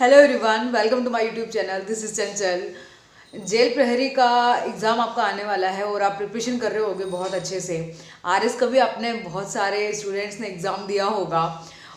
Hello everyone, welcome to my YouTube channel. This is Chanchal. Jail प्रहरी का exam आपका आने वाला है और आप प्रिपरेशन कर रहे होगे बहुत अच्छे से। आरएस का भी आपने बहुत सारे स्टूडेंट्स ने एग्ज़ाम दिया होगा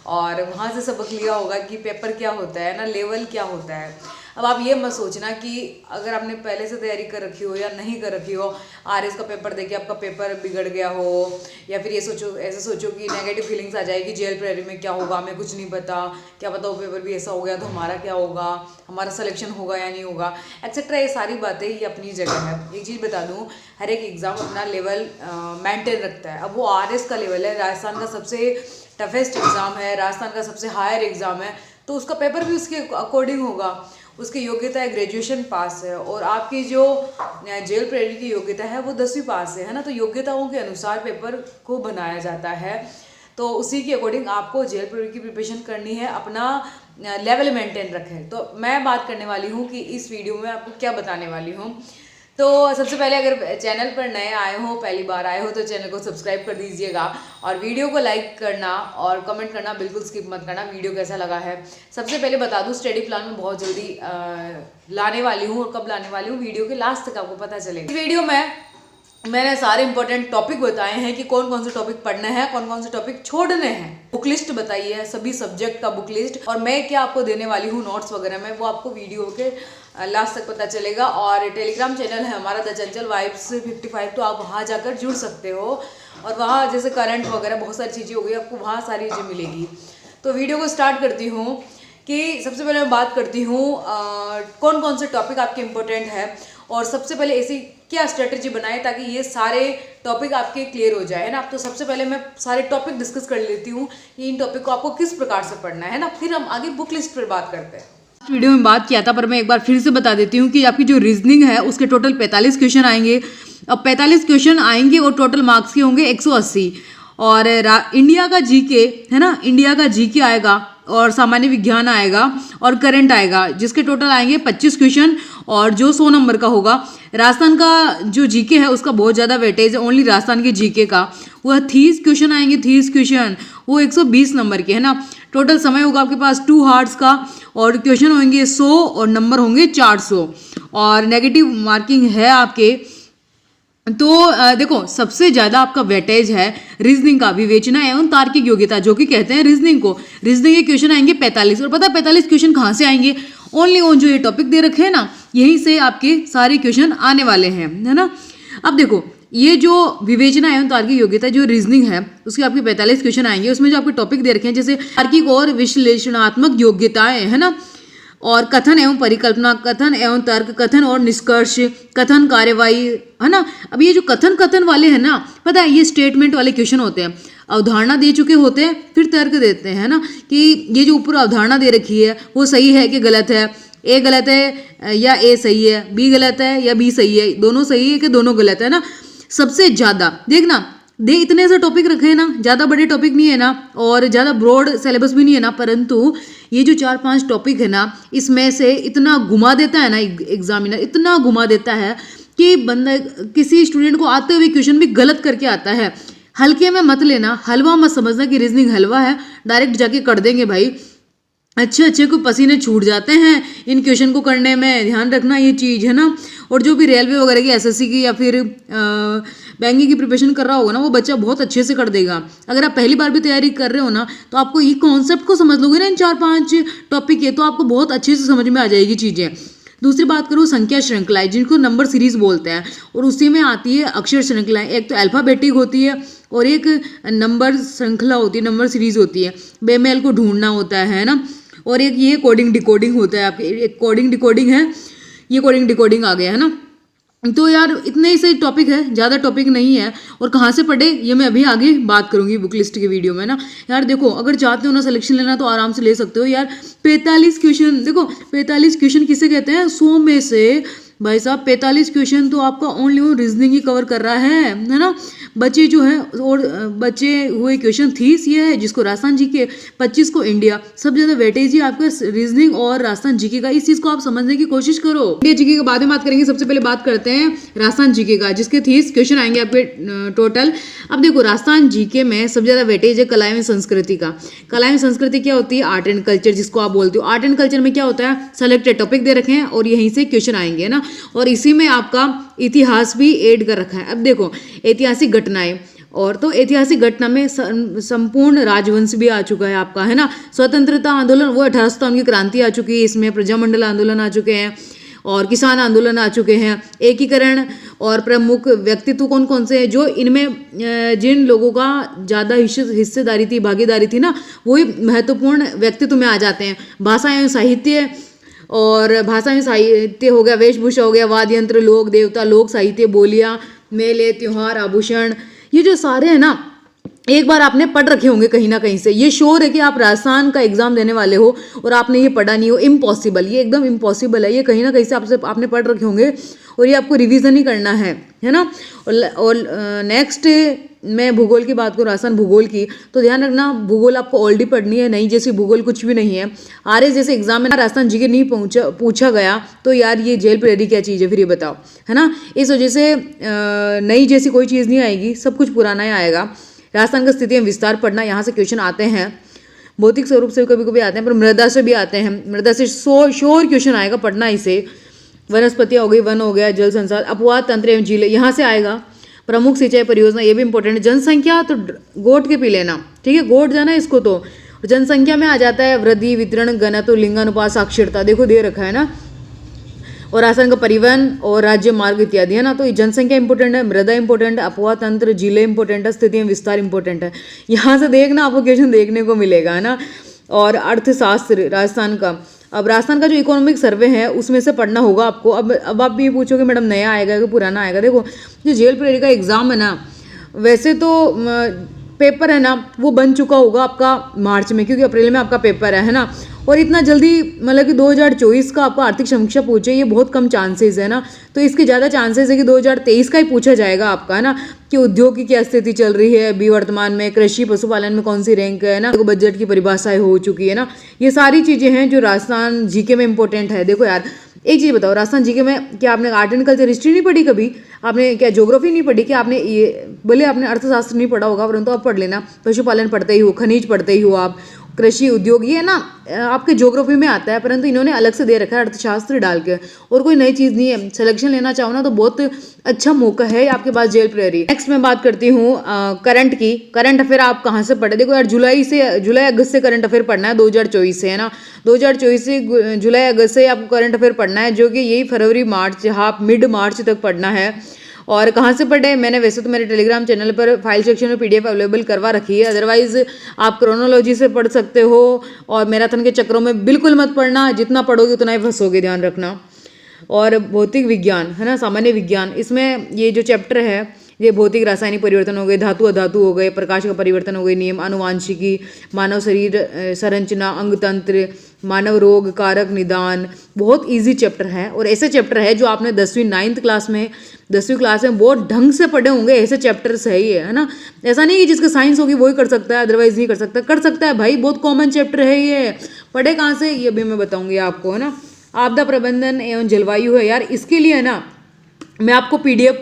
और वहाँ से सबक लिया होगा कि पेपर क्या होता है ना, लेवल क्या होता है। अब आप ये मत सोचना कि अगर आपने पहले से तैयारी कर रखी हो या नहीं कर रखी हो, आरएस का पेपर देके आपका पेपर बिगड़ गया हो, या फिर ये सोचो, ऐसे सोचो कि नेगेटिव फीलिंग्स आ जाएगी जेल प्रहरी में क्या होगा, हमें कुछ नहीं पता, क्या पता वो पेपर भी ऐसा हो गया तो हमारा क्या होगा, हमारा सिलेक्शन होगा या नहीं होगा, एक्सेट्रा। ये सारी बातें ये अपनी जगह है। एक चीज़ बता दूँ, हर एक एग्ज़ाम अपना लेवल मेंटेन रखता है। अब वो आरएस का लेवल है, राजस्थान का सबसे टफेस्ट एग्ज़ाम है, राजस्थान का सबसे हायर एग्ज़ाम है, तो उसका पेपर भी उसके अकॉर्डिंग होगा। उसकी योग्यता है ग्रेजुएशन पास है और आपकी जो जेल प्रहरी की योग्यता है वो 10वीं पास है ना। तो योग्यताओं के अनुसार पेपर को बनाया जाता है, तो उसी के अकॉर्डिंग आपको जेल प्रहरी की प्रिपरेशन करनी है, अपना लेवल मेंटेन रखें। तो मैं बात करने वाली हूँ कि इस वीडियो में आपको क्या बताने वाली हूँ। तो सबसे पहले अगर चैनल पर नए आए हो, पहली बार आए हो, तो चैनल को सब्सक्राइब कर दीजिएगा और वीडियो को लाइक करना और कमेंट करना बिल्कुल स्किप मत करना, वीडियो कैसा लगा है। सबसे पहले बता दूं, स्टडी प्लान में बहुत जल्दी लाने वाली हूँ, और कब लाने वाली हूँ वीडियो के लास्ट तक आपको पता चलेगा। इस वीडियो में मैंने सारे इंपॉर्टेंट टॉपिक बताए हैं कि कौन कौन से टॉपिक पढ़ने हैं, कौन कौन से टॉपिक छोड़ने हैं। बुक लिस्ट बताई है, सभी सब्जेक्ट का बुक लिस्ट, और मैं क्या आपको देने वाली हूँ नोट्स वगैरह में, वो आपको वीडियो के लास्ट तक पता चलेगा। और टेलीग्राम चैनल है हमारा द चंचल वाइब्स 55, तो आप वहाँ जाकर जुड़ सकते हो, और वहाँ जैसे करंट वगैरह बहुत सारी चीज़ें हो गई, आपको वहाँ सारी चीज़ें मिलेगी। तो वीडियो को स्टार्ट करती हूँ कि सबसे पहले मैं बात करती हूँ कौन कौन से टॉपिक आपके इम्पोर्टेंट है, और सबसे पहले ऐसी क्या स्ट्रेटजी बनाए ताकि ये सारे टॉपिक आपके क्लियर हो जाए, है ना। तो सबसे पहले मैं सारे टॉपिक डिस्कस कर लेती हूँ कि इन टॉपिक को आपको किस प्रकार से पढ़ना है ना, फिर हम आगे बुक लिस्ट पर बात करते हैं। वीडियो में बात किया था, पर मैं एक बार फिर से बता देती हूँ कि आपकी जो रीजनिंग है उसके टोटल 45 क्वेश्चन आएंगे। अब 45 क्वेश्चन आएंगे और टोटल मार्क्स के होंगे 180। और इंडिया का जीके है ना, इंडिया का जीके आएगा, और सामान्य विज्ञान आएगा, और करंट आएगा, जिसके टोटल आएंगे 25 क्वेश्चन, और जो 100 नंबर का होगा। राजस्थान का जो जीके है उसका बहुत ज़्यादा वेटेज है, ओनली राजस्थान के जीके का, वह 30 क्वेश्चन आएंगे, 30 क्वेश्चन, वो 120 नंबर के, है ना। टोटल समय होगा आपके पास 2 हार्स का, और क्वेश्चन होंगे 100 और नंबर होंगे 400, और नेगेटिव मार्किंग है आपके। तो देखो, सबसे ज़्यादा आपका वेटेज है रीजनिंग का, विवेचना एवं तार्किक योग्यता, जो कि कहते हैं रीजनिंग को। रीजनिंग के क्वेश्चन आएंगे 45, और पता 45 क्वेश्चन कहाँ से आएंगे, ओनली ऑन जो ये टॉपिक दे रखे हैं ना, यहीं से आपके सारे क्वेश्चन आने वाले हैं, है ना। अब देखो, ये जो विवेचना एवं तार्किक योग्यता जो रीजनिंग है उसके आपके 45 क्वेश्चन आएंगे। उसमें जो आपके टॉपिक दे रखे हैं जैसे तार्किक और विश्लेषणात्मक योग्यताएं, है ना, और कथन एवं परिकल्पना, कथन एवं तर्क, कथन और निष्कर्ष, कथन कार्यवाही, है ना। अब ये जो कथन वाले हैं ना, पता है ये स्टेटमेंट वाले क्वेश्चन होते हैं। अवधारणा दे चुके होते हैं, फिर तर्क देते हैं ना, कि ये जो ऊपर अवधारणा दे रखी है वो सही है कि गलत है, ए गलत है या ए सही है, बी गलत है या बी सही है, दोनों सही है कि दोनों गलत है ना। सबसे ज़्यादा देखना, इतने से टॉपिक रखे हैं ना, ज़्यादा बड़े टॉपिक नहीं है ना, और ज़्यादा ब्रॉड सिलेबस भी नहीं है ना, परंतु ये जो 4-5 टॉपिक है ना, इसमें से इतना घुमा देता है ना एग्जामिनर, इतना घुमा देता है कि बंदा किसी स्टूडेंट को आते हुए क्वेश्चन भी गलत करके आता है। हल्के में मत लेना, हलवा मत समझना कि रीजनिंग हलवा है, डायरेक्ट जाके कर देंगे भाई। अच्छे को पसीने छूट जाते हैं इन क्वेश्चन को करने में, ध्यान रखना ये चीज़, है ना। और जो भी रेलवे वगैरह की एसएससी की या फिर बैंकिंग की प्रिपरेशन कर रहा होगा ना, वो बच्चा बहुत अच्छे से कर देगा। अगर आप पहली बार भी तैयारी कर रहे हो ना, तो आपको ये कॉन्सेप्ट को समझ लोगे ना, इन 4-5 टॉपिक के, तो आपको बहुत अच्छे से समझ में आ जाएगी चीज़ें। दूसरी बात करूँ, संख्या श्रृंखलाएं, जिनको नंबर सीरीज बोलते हैं, और उसी में आती है अक्षर श्रृंखलाएं। एक तो अल्फाबेटिक होती है और एक नंबर श्रृंखला होती है, नंबर सीरीज होती है। बेमेल को ढूंढना होता है ना, और एक ये कोडिंग डिकोडिंग होता है। आपके एक कोडिंग डिकोडिंग है, ये कोडिंग डिकोडिंग आ गया, है ना। तो यार इतने ही से टॉपिक है, ज़्यादा टॉपिक नहीं है। और कहाँ से पढ़े ये मैं अभी आगे बात करूँगी बुक लिस्ट के वीडियो में ना। यार देखो, अगर चाहते हो ना सिलेक्शन लेना तो आराम से ले सकते हो यार। 45 क्वेश्चन, देखो 45 क्वेश्चन किसे कहते हैं, 100 में से भाई साहब 45 क्वेश्चन तो आपका ओनली रीजनिंग ही कवर कर रहा है ना। बचे जो है और बचे हुए क्वेश्चन थीस ये है जिसको राजस्थान जीके, 25 को इंडिया। सब ज्यादा वेटेज ही आपका रीजनिंग और राजस्थान जीके का, इस चीज को आप समझने की कोशिश करो। इंडिया जीके के बाद में बात करेंगे, सबसे पहले बात करते हैं राजस्थान जीके का, जिसके 30 क्वेश्चन आएंगे आपके टोटल। अब देखो राजस्थान जीके में सबसे ज्यादा वेटेज है कला एवं संस्कृति का। कला एवं संस्कृति क्या होती है? आर्ट एंड कल्चर, जिसको आप बोलते हो। आर्ट एंड कल्चर में क्या होता है? सेलेक्टेड टॉपिक दे रखे हैं और यहीं से क्वेश्चन आएंगे ना, और इसी में आपका इतिहास भी ऐड कर रखा है। अब देखो ऐतिहासिक घटनाएं, और तो ऐतिहासिक घटना में संपूर्ण राजवंश भी आ चुका है आपका, है ना। स्वतंत्रता आंदोलन वो 1857 की क्रांति आ चुकी है, इसमें प्रजामंडल आंदोलन आ चुके हैं और किसान आंदोलन आ चुके हैं। एकीकरण और प्रमुख व्यक्तित्व कौन कौन से हैं? जो इनमें जिन लोगों का ज़्यादा हिस्सेदारी थी, भागीदारी थी ना, वही महत्वपूर्ण व्यक्तित्व में आ जाते हैं। भाषा एवं साहित्य, और भाषा में साहित्य हो गया, वेशभूषा हो गया, वाद्य यंत्र, लोक देवता, लोक साहित्य, बोलियां, मेले, त्योहार, आभूषण, ये जो सारे हैं ना एक बार आपने पढ़ रखे होंगे कहीं ना कहीं से। ये श्योर है कि आप राजस्थान का एग्जाम देने वाले हो और आपने ये पढ़ा नहीं हो, इम्पॉसिबल, ये एकदम इम्पॉसिबल है। ये कहीं ना कहीं से आपने पढ़ रखे होंगे और ये आपको रिवीजन ही करना है ना। और नेक्स्ट मैं भूगोल की बात करूँ, राजस्थान भूगोल की, तो ध्यान रखना भूगोल आपको ऑलरेडी पढ़नी है, नहीं जैसी भूगोल कुछ भी नहीं है। आरएस जैसे एग्जाम में राजस्थान जीके नहीं पूछा गया तो यार ये जेल प्रेरी क्या चीज़ है फिर, ये बताओ, है ना। इस वजह से नई जैसी कोई चीज़ नहीं आएगी, सब कुछ पुराना ही आएगा। राजस्थान का स्थिति एवं विस्तार पढ़ना, यहाँ से क्वेश्चन आते हैं। भौतिक स्वरूप से कभी कभी आते हैं, पर मृदा से भी आते हैं। मृदा से श्योर क्वेश्चन आएगा, पढ़ना इसे। वनस्पतियाँ हो गई, वन हो गया, जल संसार, अपवाद तंत्र एवं झीलें, यहाँ से आएगा। प्रमुख सिंचाई परियोजना, ये भी इंपॉर्टेंट है। जनसंख्या तो गोट के पी लेना, ठीक है, गोट जाना इसको। तो जनसंख्या में आ जाता है वृद्धि, वितरण, घनत्व, लिंगानुपात, साक्षरता, देखो दे रखा है ना। और राजस्थान का परिवहन और राज्य मार्ग इत्यादि, है ना। तो जनसंख्या इंपॉर्टेंट है, मृदा इंपॉर्टेंट है, अपवाद तंत्र, जिले इंपॉर्टेंट है, स्थिति एवं विस्तार इंपॉर्टेंट है। यहाँ से देखना आपको क्वेश्चन देखने को मिलेगा, है ना। और अर्थशास्त्र राजस्थान का, अब राजस्थान का जो इकोनॉमिक सर्वे है उसमें से पढ़ना होगा आपको। अब आप भी पूछोगे मैडम नया आएगा कि पुराना आएगा? देखो जो जेल प्रेरी का एग्जाम है ना, वैसे तो पेपर है ना वो बन चुका होगा आपका मार्च में, क्योंकि अप्रैल में आपका पेपर है ना। और इतना जल्दी मतलब कि 2024 का आपका आर्थिक समीक्षा पूछे, ये बहुत कम चांसेस है ना। तो इसके ज़्यादा चांसेस है कि 2023 का ही पूछा जाएगा आपका, है ना, कि उद्योग की क्या स्थिति चल रही है अभी वर्तमान में, कृषि पशुपालन में कौन सी रैंक है ना, तो बजट की परिभाषाएं हो चुकी है ना। ये सारी चीज़ें हैं जो राजस्थान जीके में इंपॉर्टेंट है। देखो यार एक चीज़ बताओ, राजस्थान जीके में क्या आपने आर्ट एंड कल्चर हिस्ट्री नहीं पढ़ी कभी? आपने क्या ज्योग्राफी नहीं पढ़ी? क्या आपने ये भले आपने अर्थशास्त्र नहीं पढ़ा होगा परंतु आप पढ़ लेना, पशुपालन पढ़ते ही हो, खनिज पढ़ते ही हो आप, कृषि उद्योग, ये ना आपके ज्योग्राफी में आता है, परंतु इन्होंने अलग से दे रखा है अर्थशास्त्र डाल के, और कोई नई चीज़ नहीं है। सिलेक्शन लेना चाहो ना तो बहुत अच्छा मौका है आपके पास जेल प्रेरी। नेक्स्ट मैं बात करती हूँ करंट की। करंट अफेयर आप कहाँ से पढ़े? देखो यार जुलाई अगस्त से करंट अफेयर पढ़ना है, 2024 से, है ना। 2024 से जुलाई अगस्त से आपको करंट अफेयर पढ़ना है, जो कि यही फरवरी मार्च हाफ मिड मार्च तक पढ़ना है। और कहाँ से पढ़े? मैंने वैसे तो मेरे टेलीग्राम चैनल पर फाइल सेक्शन में पीडीएफ अवेलेबल करवा रखी है, अदरवाइज आप क्रोनोलॉजी से पढ़ सकते हो। और मैराथन के चक्रों में बिल्कुल मत पढ़ना, जितना पढ़ोगे उतना ही फंसोगे, ध्यान रखना। और भौतिक विज्ञान, है ना, सामान्य विज्ञान, इसमें ये जो चैप्टर है ये भौतिक रासायनिक परिवर्तन हो गए, धातु अधातु हो गए, प्रकाश का परिवर्तन हो गए, नियम, आनुवांशिकी, मानव शरीर संरचना, अंग तंत्र, मानव रोग कारक निदान, बहुत इजी चैप्टर है। और ऐसे चैप्टर है जो आपने 10वीं क्लास में बहुत ढंग से पढ़े होंगे, ऐसे चैप्टर्स है ये, है ना। ऐसा नहीं कि जिसका साइंस होगी वही कर सकता है, अदरवाइज नहीं कर सकता है भाई, बहुत कॉमन चैप्टर है ये। पढ़े कहाँ से ये भी मैं बताऊंगी आपको, है ना। आपदा प्रबंधन एवं जलवायु है यार, इसके लिए ना मैं आपको पीडीएफ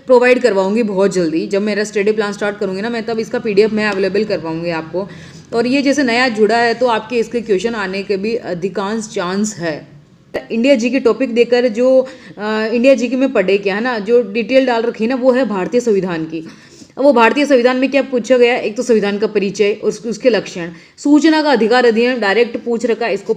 प्रोवाइड करवाऊंगी बहुत जल्दी, जब मेरा स्टडी प्लान स्टार्ट करूंगी ना मैं, तब इसका पीडीएफ मैं अवेलेबल करवाऊंगी आपको। और ये जैसे नया जुड़ा है तो आपके इसके क्वेश्चन आने के भी अधिकांश चांस है। इंडिया जी के टॉपिक देकर जो इंडिया जी के में पढ़े क्या, है ना, जो डिटेल डाल रखी है ना वो है भारतीय संविधान की। अब वो भारतीय संविधान में क्या पूछा गया? एक तो संविधान का परिचय और उसके लक्षण, सूचना का अधिकार अधिनियम डायरेक्ट पूछ रखा है, इसको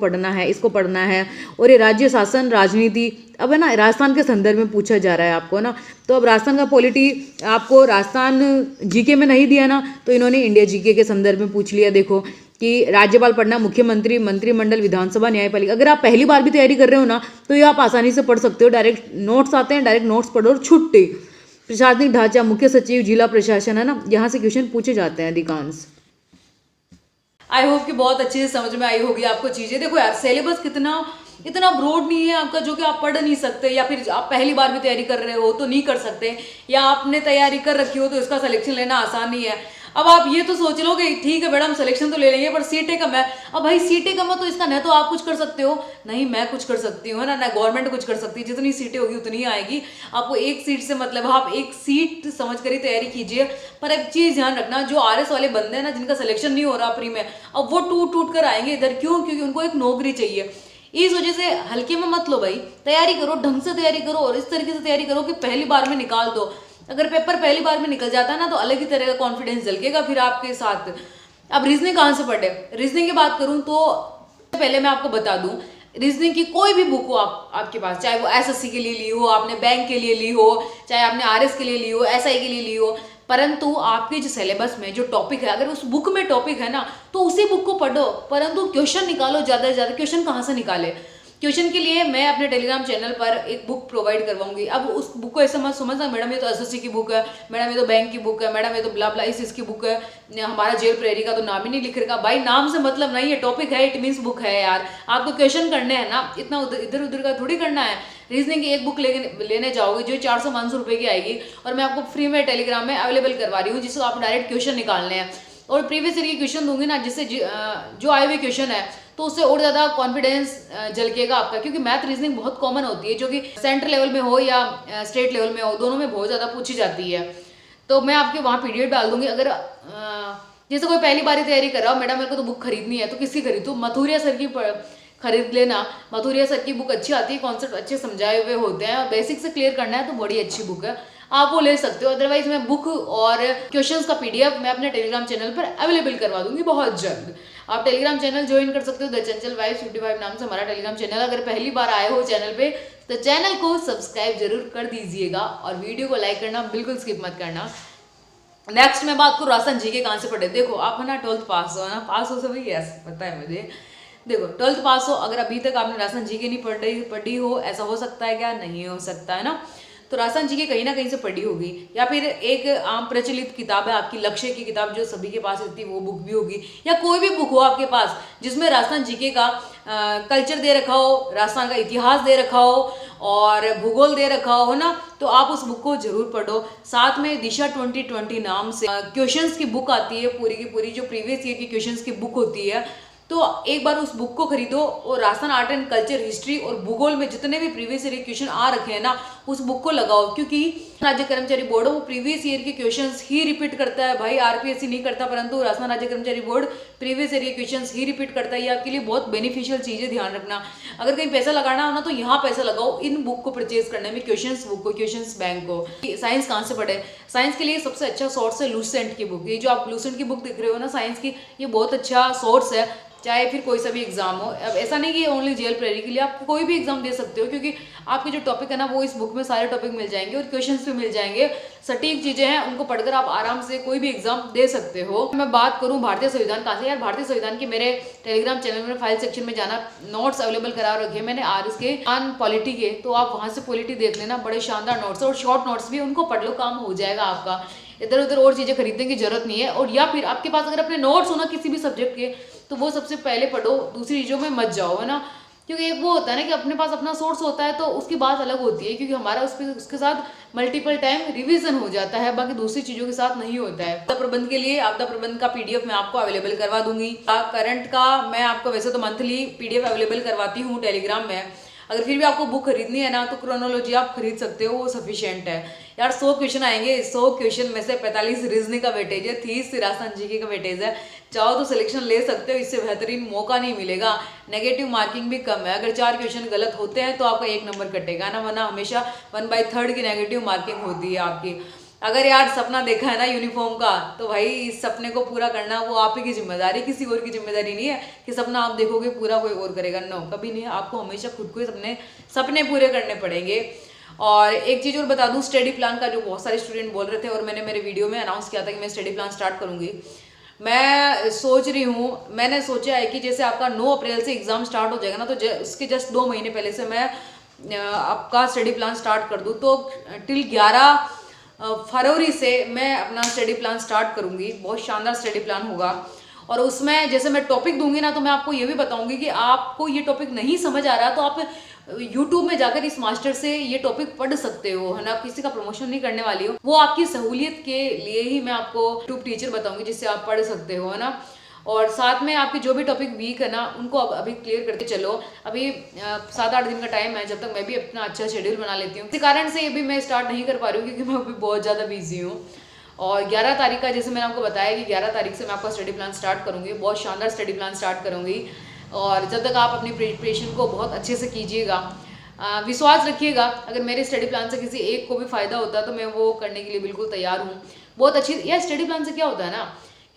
पढ़ना है। और ये राज्य शासन राजनीति, अब है ना राजस्थान के संदर्भ में पूछा जा रहा है आपको ना। तो अब राजस्थान का पॉलिटी आपको राजस्थान जीके में नहीं दिया ना, तो इन्होंने इंडिया जीके के संदर्भ में पूछ लिया। देखो कि राज्यपाल पढ़ना, मुख्यमंत्री, मंत्रिमंडल, विधानसभा, न्यायपालिका। अगर आप पहली बार भी तैयारी कर रहे हो ना तो ये आप आसानी से पढ़ सकते हो, डायरेक्ट नोट्स आते हैं, डायरेक्ट नोट्स पढ़ो और छुट्टी। प्रशासनिक ढांचा, मुख्य सचिव, जिला प्रशासन, है ना, यहाँ से क्वेश्चन पूछे जाते हैं अधिकांश। आई होप कि बहुत अच्छे से समझ में आई होगी आपको चीज़ें। देखो यार सिलेबस कितना इतना ब्रॉड नहीं है आपका जो कि आप पढ़ नहीं सकते, या फिर आप पहली बार भी तैयारी कर रहे हो तो नहीं कर सकते, या आपने तैयारी कर रखी हो तो इसका सिलेक्शन लेना आसान नहीं है। अब आप ये तो सोच लो कि ठीक है बेटा हम सिलेक्शन तो ले लेंगे पर सीटें कम है। अब भाई सीटें कम है तो इसका न तो आप कुछ कर सकते हो, नहीं मैं कुछ कर सकती हूँ, है ना, गवर्नमेंट कुछ कर सकती है। जितनी सीटें होगी उतनी ही आएगी। आपको एक सीट से मतलब आप एक सीट समझ कर ही तैयारी कीजिए। पर एक चीज़ ध्यान रखना, जो आरएस वाले बंदे हैं ना जिनका सिलेक्शन नहीं हो रहा प्री में, अब वो टूट कर आएंगे इधर। क्यों? क्योंकि उनको एक नौकरी चाहिए। इस वजह से हल्के में मत लो भाई, तैयारी करो, ढंग से तैयारी करो और इस तरीके से तैयारी करो कि पहली बार में निकाल दो। अगर पेपर पहली बार में निकल जाता है ना तो अलग ही तरह का कॉन्फिडेंस झलकेगा फिर आपके साथ। अब रीजनिंग कहाँ से पढ़े? रीजनिंग की बात करूँ तो पहले मैं आपको बता दूं, रीजनिंग की कोई भी बुक हो आपके पास, चाहे वो एसएससी के लिए ली हो, आपने बैंक के लिए ली हो, चाहे आपने आरएस के लिए ली हो, एसआई के लिए ली हो, परंतु आपके जो सिलेबस में जो टॉपिक है, अगर उस बुक में टॉपिक है ना तो उसी बुक को पढ़ो, परंतु क्वेश्चन निकालो ज़्यादा से ज़्यादा। क्वेश्चन कहाँ से निकाले? क्वेश्चन के लिए मैं अपने टेलीग्राम चैनल पर एक बुक प्रोवाइड करवाऊंगी। अब उस बुक को ऐसे मत समझना मैडम ये तो एसएससी की बुक है, मैडम ये तो बैंक की बुक है, मैडम ये तो ब्ला ब्ला इसकी बुक है, हमारा जेल प्रहरी का तो नाम ही नहीं लिख रखा। भाई नाम से मतलब नहीं है, टॉपिक है, इट मीन्स बुक है यार। आपको क्वेश्चन करने हैं ना, इतना इधर उधर का थोड़ी करना है। रीजनिंग की एक बुक लेने जाओगे जो 400-500 रुपये की आएगी, और मैं आपको फ्री में टेलीग्राम में अवेलेबल करवा रही हूँ, जिसको आप डायरेक्ट क्वेश्चन निकालने हैं और प्रीवियस ईयर के क्वेश्चन दूंगी ना, जिससे जो आए हुए क्वेश्चन है तो उससे और ज़्यादा कॉन्फिडेंस झलकेगा आपका। क्योंकि मैथ रीजनिंग बहुत कॉमन होती है, जो कि सेंट्रल लेवल में हो या स्टेट लेवल में हो, दोनों में बहुत ज़्यादा पूछी जाती है। तो मैं आपके वहाँ पीडीएफ डाल दूंगी। अगर जैसे कोई पहली बार तैयारी कर रहा हो, मैडम मेरे को तो बुक खरीदनी है, तो किसकी खरीदूँ? मथुरिया सर की खरीद लेना। मथुरिया सर की बुक अच्छी आती है, कॉन्सेप्ट अच्छे समझाए हुए होते हैं, बेसिक से क्लियर करना है तो बड़ी अच्छी बुक है, आप वो ले सकते हो। अदरवाइज मैं बुक और क्वेश्चंस का पीडीएफ मैं अपने टेलीग्राम चैनल पर अवेलेबल करवा दूंगी बहुत जल्द। आप टेलीग्राम चैनल ज्वाइन कर सकते हो, द चंचल वाइब्स 55 नाम से हमारा टेलीग्राम चैनल। अगर पहली बार आए हो चैनल पे तो चैनल को सब्सक्राइब जरूर कर दीजिएगा और वीडियो को लाइक करना बिल्कुल स्किप मत करना। नेक्स्ट मैं बात करूँ राजस्थान जीके कहाँ से पढ़े। देखो आप है ना 12th पास हो, है ना, पास हो से भाई यस पता है मुझे। देखो 12th पास हो, अगर अभी तक आपने राजस्थान जीके नहीं पढ़ी हो, ऐसा हो सकता है क्या? नहीं हो सकता है ना। तो राजस्थान जी के कहीं ना कहीं से पढ़ी होगी, या फिर एक आम प्रचलित किताब है आपकी लक्ष्य की किताब जो सभी के पास रहती है, वो बुक भी होगी, या कोई भी बुक हो आपके पास जिसमें राजस्थान जीके का कल्चर दे रखा हो, राजस्थान का इतिहास दे रखा हो और भूगोल दे रखा हो ना, तो आप उस बुक को जरूर पढ़ो। साथ में दिशा 2020 नाम से क्वेश्चंस की बुक आती है, पूरी की पूरी जो प्रीवियस ईयर की क्वेश्चंस की बुक होती है, तो एक बार उस बुक को खरीदो और Rajasthan art and culture, history और भूगोल में जितने भी प्रीवियस ईयर के क्वेश्चन आ रखे हैं ना, उस बुक को लगाओ। क्योंकि राज्य कर्मचारी बोर्ड वो प्रीवियस ईयर के क्वेश्चंस ही रिपीट करता है भाई, आरपीएससी नहीं करता, परंतु राजस्थान राज्य कर्मचारी बोर्ड प्रीवियस ईयर के क्वेश्चंस ही रिपीट करता है। ये आपके लिए बहुत बेनिफिशियल चीज़ है, ध्यान रखना। अगर कहीं पैसा लगाना हो ना तो यहाँ पैसा लगाओ इन बुक को परचेज करने में, क्वेश्चंस बुक को, क्वेश्चंस बैंक को। साइंस कहाँ से पढ़े? साइंस के लिए सबसे अच्छा सोर्स है लूसेंट की बुक। ये जो आप लूसेंट की बुक देख रहे हो ना साइंस की, ये बहुत अच्छा सोर्स है, चाहे फिर कोई सा भी एग्जाम हो। अब ऐसा नहीं कि ओनली जेल प्रहरी के लिए, आप कोई भी एग्जाम दे सकते हो, क्योंकि आपके जो टॉपिक है ना वो इस बुक में सारे टॉपिक मिल जाएंगे और क्वेश्चंस भी मिल जाएंगे। सटीक चीजें हैं, उनको पढ़कर आप आराम से कोई भी एग्जाम दे सकते हो। मैं बात करूं भारतीय संविधान कहाँ से, यार भारतीय संविधान के मेरे टेलीग्राम चैनल में फाइल सेक्शन में जाना, नोट्स अवेलेबल करा रखे हैं मैंने आरएस के पॉलिटी के, तो आप वहां से पॉलिटी देख लेना, बड़े शानदार नोट्स और शॉर्ट नोट्स भी, उनको पढ़ लो, काम हो जाएगा आपका। इधर उधर और चीजें खरीदने की जरूरत नहीं है। और या फिर आपके पास अगर अपने नोट्स हो ना किसी भी सब्जेक्ट के, तो वो सबसे पहले पढ़ो, दूसरी चीजों में मत जाओ, है ना। क्योंकि एक वो होता है ना कि अपने पास अपना सोर्स होता है तो उसकी बात अलग होती है, क्योंकि हमारा उसके साथ मल्टीपल टाइम रिवीजन हो जाता है, बाकी दूसरी चीजों के साथ नहीं होता है। आपदा प्रबंध के लिए आपदा प्रबंध का पीडीएफ मैं आपको अवेलेबल करवा दूंगी। करंट का मैं आपको वैसे तो मंथली पीडीएफ अवेलेबल करवाती हूँ टेलीग्राम में। अगर फिर भी आपको बुक खरीदनी है ना तो क्रोनोलॉजी आप खरीद सकते हो, वो सफिशिएंट है यार। 100 क्वेश्चन आएंगे, 100 क्वेश्चन में से 45 रीजनिंग का वेटेज है, 30 राजस्थान जीके का वेटेज है। चाहो तो सिलेक्शन ले सकते हो, इससे बेहतरीन मौका नहीं मिलेगा। नेगेटिव मार्किंग भी कम है, अगर 4 क्वेश्चन गलत होते हैं तो आपका 1 नंबर कटेगा ना, वरना हमेशा 1/3 की नेगेटिव मार्किंग होती है आपकी। अगर यार सपना देखा है ना यूनिफॉर्म का, तो भाई इस सपने को पूरा करना वो आप ही की जिम्मेदारी, किसी और की जिम्मेदारी नहीं है कि सपना आप देखोगे पूरा कोई और करेगा। नो, कभी नहीं है, आपको हमेशा खुद को ही सपने पूरे करने पड़ेंगे। और एक चीज़ और बता दूं, स्टडी प्लान का जो बहुत सारे स्टूडेंट बोल रहे थे और मैंने मेरे वीडियो में अनाउंस किया था कि मैं स्टडी प्लान स्टार्ट करूंगी। मैं सोच रही हूँ, मैंने सोचा है कि जैसे आपका 9 अप्रैल से एग्ज़ाम स्टार्ट हो जाएगा ना, तो उसके जस्ट 2 महीने पहले से मैं आपका स्टडी प्लान स्टार्ट कर दूँ, तो टिल 11 फरवरी से मैं अपना स्टडी प्लान स्टार्ट करूँगी। बहुत शानदार स्टडी प्लान होगा और उसमें जैसे मैं टॉपिक दूंगी ना, तो मैं आपको ये भी बताऊंगी कि आपको ये टॉपिक नहीं समझ आ रहा तो आप यूट्यूब में जाकर इस मास्टर से ये टॉपिक पढ़ सकते हो, है ना। किसी का प्रमोशन नहीं करने वाली हो, वो आपकी सहूलियत के लिए ही मैं आपको यूट्यूब टीचर बताऊंगी जिससे आप पढ़ सकते हो, है ना। और साथ में आपके जो भी टॉपिक वीक है ना, उनको अब अभी क्लियर करते चलो। अभी 7-8 दिन का टाइम है, जब तक मैं भी अपना अच्छा शेड्यूल बना लेती हूँ। इसी कारण से अभी मैं स्टार्ट नहीं कर पा रही हूँ क्योंकि मैं अभी बहुत ज़्यादा बिजी हूँ। और 11 तारीख का, जैसे मैंने आपको बताया कि 11 तारीख से मैं आपका स्टडी प्लान स्टार्ट करूँगी, बहुत शानदार स्टडी प्लान स्टार्ट करूँगी। और जब तक आप अपनी प्रिपरेशन को बहुत अच्छे से कीजिएगा, विश्वास रखिएगा, अगर मेरे स्टडी प्लान से किसी एक को भी फायदा होता है तो मैं वो करने के लिए बिल्कुल तैयार हूँ। बहुत अच्छी यह स्टडी प्लान से क्या होता है ना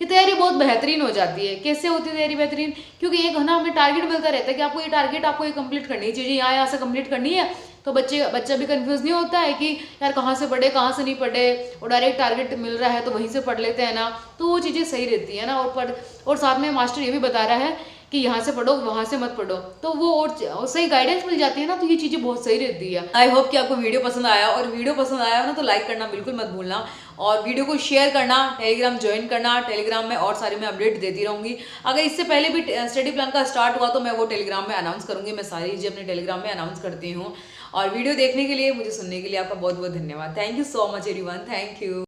कि तैयारी बहुत बेहतरीन हो जाती है। कैसे होती है तैयारी बेहतरीन? क्योंकि एक है ना, हमें टारगेट मिलता रहता है कि आपको ये टारगेट, आपको ये कंप्लीट करनी चाहिए, यहाँ से कंप्लीट करनी है। तो बच्चा भी कंफ्यूज नहीं होता है कि यार कहाँ से पढ़े कहाँ से नहीं पढ़े, और डायरेक्ट टारगेट मिल रहा है तो वहीं से पढ़ लेते हैं ना, तो वो चीज़ें सही रहती है ना। और साथ में मास्टर ये भी बता रहा है कि यहाँ से पढ़ो वहाँ से मत पढ़ो, तो वो और सही गाइडेंस मिल जाती है ना, तो ये चीज़ें बहुत सही रहती है। आई होप कि आपको वीडियो पसंद आया, और वीडियो पसंद आया हो ना तो लाइक करना बिल्कुल मत भूलना, और वीडियो को शेयर करना, टेलीग्राम ज्वाइन करना। टेलीग्राम में और सारी मैं अपडेट देती रहूँगी। अगर इससे पहले भी स्टडी प्लान का स्टार्ट हुआ तो मैं वो टेलीग्राम में अनाउंस करूँगी। मैं सारी चीज़ें अपने टेलीग्राम में अनाउंस करती हूँ। और वीडियो देखने के लिए, मुझे सुनने के लिए आपका बहुत बहुत धन्यवाद। Thank you so much everyone, thank you.